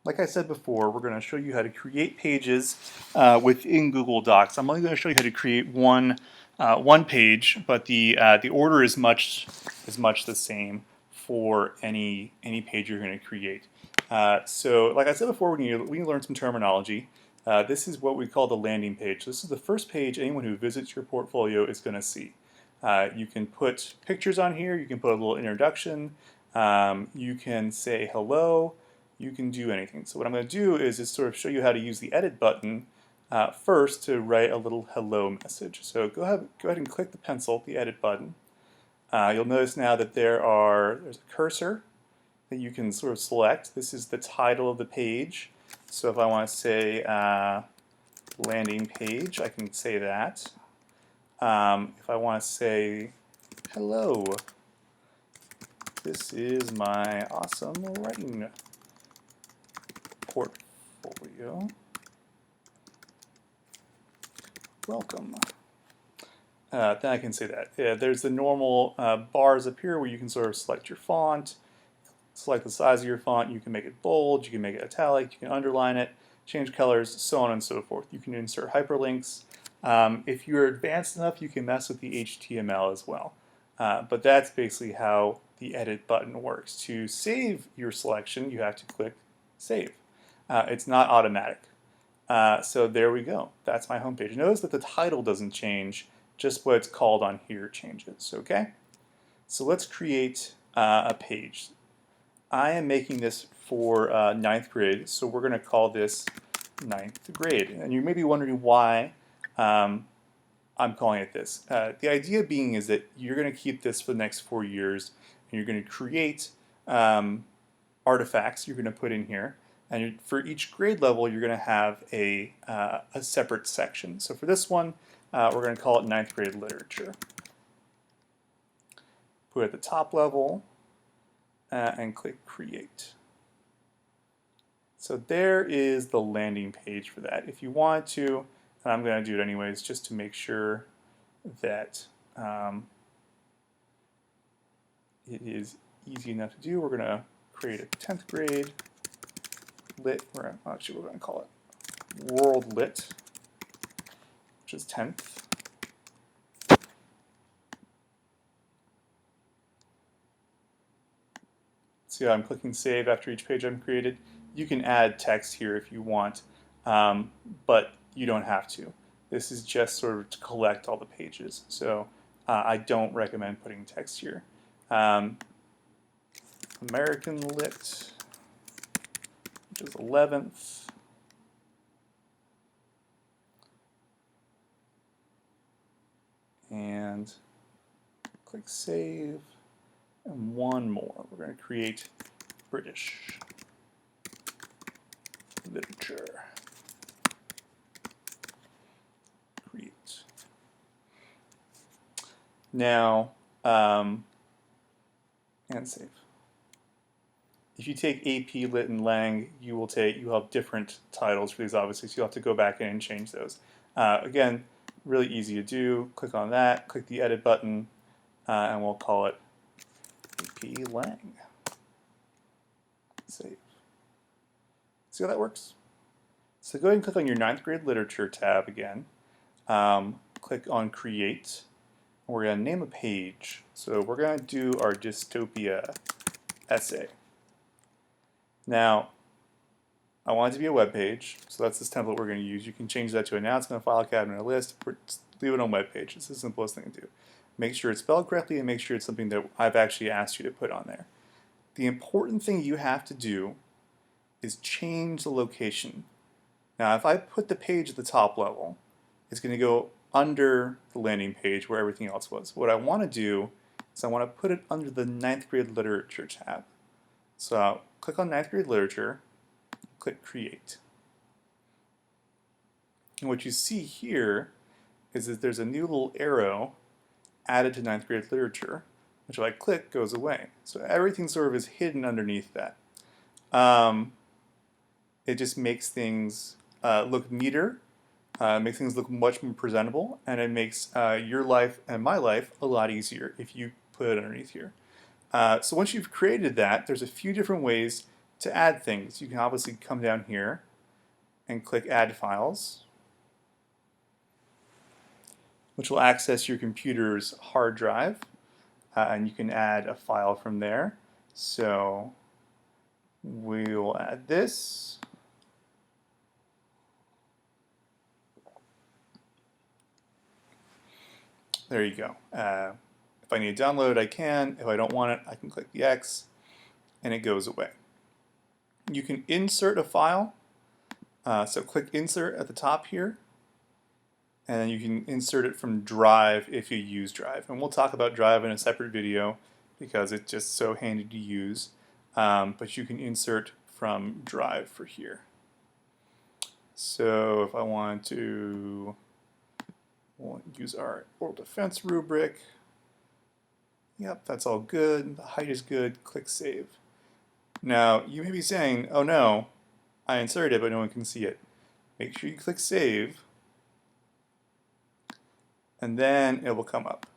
like I said before, we're going to show you how to create pages within Google Docs. I'm only going to show you how to create one page, but the order is much the same for any page you're going to create. So, like I said before, we need to learn some terminology. This is what we call the landing page. This is the first page anyone who visits your portfolio is going to see. You can put pictures on here. You can put a little introduction. You can say hello. You can do anything. So what I'm going to do is just sort of show you how to use the edit button first to write a little hello message. So go ahead and click the pencil, the edit button. You'll notice now that there's a cursor that you can sort of select. This is the title of the page. So if I want to say landing page, I can say that. If I want to say hello, this is my awesome writing portfolio. Welcome. Then I can say that. There's the normal bars up here where you can sort of select your font, select the size of your font. You can make it bold, you can make it italic, you can underline it, change colors, so on and so forth. You can insert hyperlinks. If you're advanced enough, you can mess with the HTML as well. But that's basically how the edit button works. To save your selection, you have to click save. It's not automatic. So there we go. That's my homepage. Notice that the title doesn't change, just what it's called on here changes, okay? So let's create a page. I am making this for 9th grade, so we're going to call this 9th grade. And you may be wondering why I'm calling it this. The idea being is that you're going to keep this for the next 4 years, and you're going to create artifacts you're going to put in here. And for each grade level, you're going to have a separate section. So for this one, we're going to call it 9th grade literature. Put it at the top level and click create. So there is the landing page for that. If you want to, and I'm going to do it anyways just to make sure that it is easy enough to do, we're going to create a 10th grade lit, we're going to call it world lit, which is 10th. See how I'm clicking save after each page I've created? You can add text here if you want, but you don't have to. This is just sort of to collect all the pages. So I don't recommend putting text here. American Lit, which is 11th. And click save. And one more. We're going to create British literature. Create. Now, and save. If you take AP Lit and Lang, you'll have different titles for these, obviously, so you'll have to go back in and change those. Again, really easy to do. Click on that, click the edit button, and we'll call it AP Lang. Save. See how that works? So go ahead and click on your 9th grade literature tab again. Click on create. We're going to name a page. So we're going to do our dystopia essay. Now, I want it to be a web page, so that's this template we're going to use. You can change that to announcement, file cabinet, or list. Just leave it on web page. It's the simplest thing to do. Make sure it's spelled correctly and make sure it's something that I've actually asked you to put on there. The important thing you have to do is change the location. Now, if I put the page at the top level, it's going to go under the landing page where everything else was. What I want to do is I want to put it under the 9th grade literature tab. So I'll click on 9th grade literature, click create. And what you see here is that there's a new little arrow added to 9th grade literature, which if I click goes away. So everything sort of is hidden underneath that. It just makes things look neater, makes things look much more presentable, and it makes your life and my life a lot easier if you put it underneath here. So once you've created that, there's a few different ways to add things, you can obviously come down here and click Add Files, which will access your computer's hard drive, and you can add a file from there. So we'll add this. There you go. If I need to download, I can. If I don't want it, I can click the X, and it goes away. You can insert a file. So click Insert at the top here, and then you can insert it from Drive if you use Drive. And we'll talk about Drive in a separate video because it's just so handy to use. But you can insert from Drive for here. So if I want to use our oral defense rubric, yep, that's all good. The height is good. Click Save. Now, you may be saying, oh no, I inserted it, but no one can see it. Make sure you click Save, and then it will come up.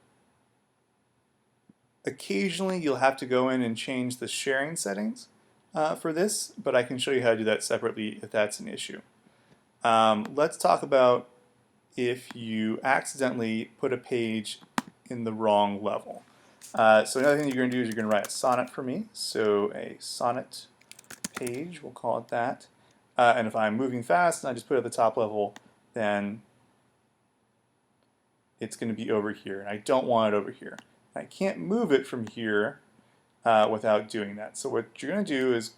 Occasionally, you'll have to go in and change the sharing settings for this, but I can show you how to do that separately if that's an issue. Let's talk about if you accidentally put a page in the wrong level. So another thing you're going to do is you're going to write a sonnet for me. So a sonnet page, we'll call it that. And if I'm moving fast and I just put it at the top level, then it's going to be over here. And I don't want it over here. I can't move it from here without doing that. So what you're going to do is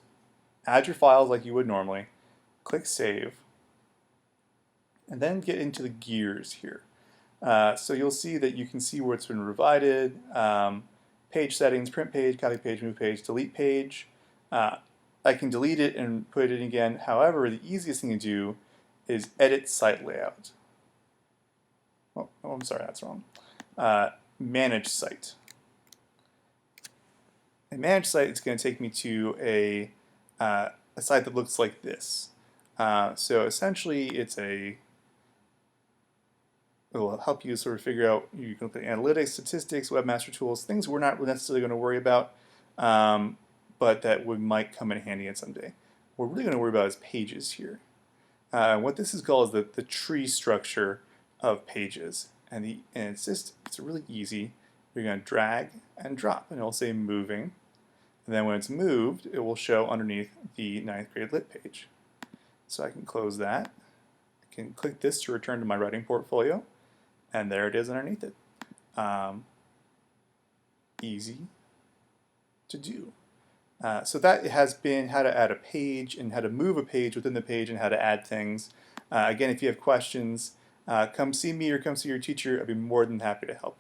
add your files like you would normally, click Save, and then get into the gears here. So you'll see that you can see where it's been provided, page settings, print page, copy page, move page, delete page. I can delete it and put it in again. However, the easiest thing to do is edit site layout. Oh, I'm sorry, that's wrong. Manage site. In manage site, it's going to take me to a site that looks like this. So essentially, it will help you sort of figure out, you can look at analytics, statistics, webmaster tools, things we're not necessarily going to worry about, but that might come in handy in someday. What we're really going to worry about is pages here. What this is called is the tree structure of pages. And it's really easy. You're going to drag and drop, and it'll say moving. And then when it's moved, it will show underneath the 9th grade lit page. So I can close that. I can click this to return to my writing portfolio, and there it is underneath it. Easy to do. So that has been how to add a page and how to move a page within the page and how to add things. Again, if you have questions, come see me or come see your teacher. I'd be more than happy to help you.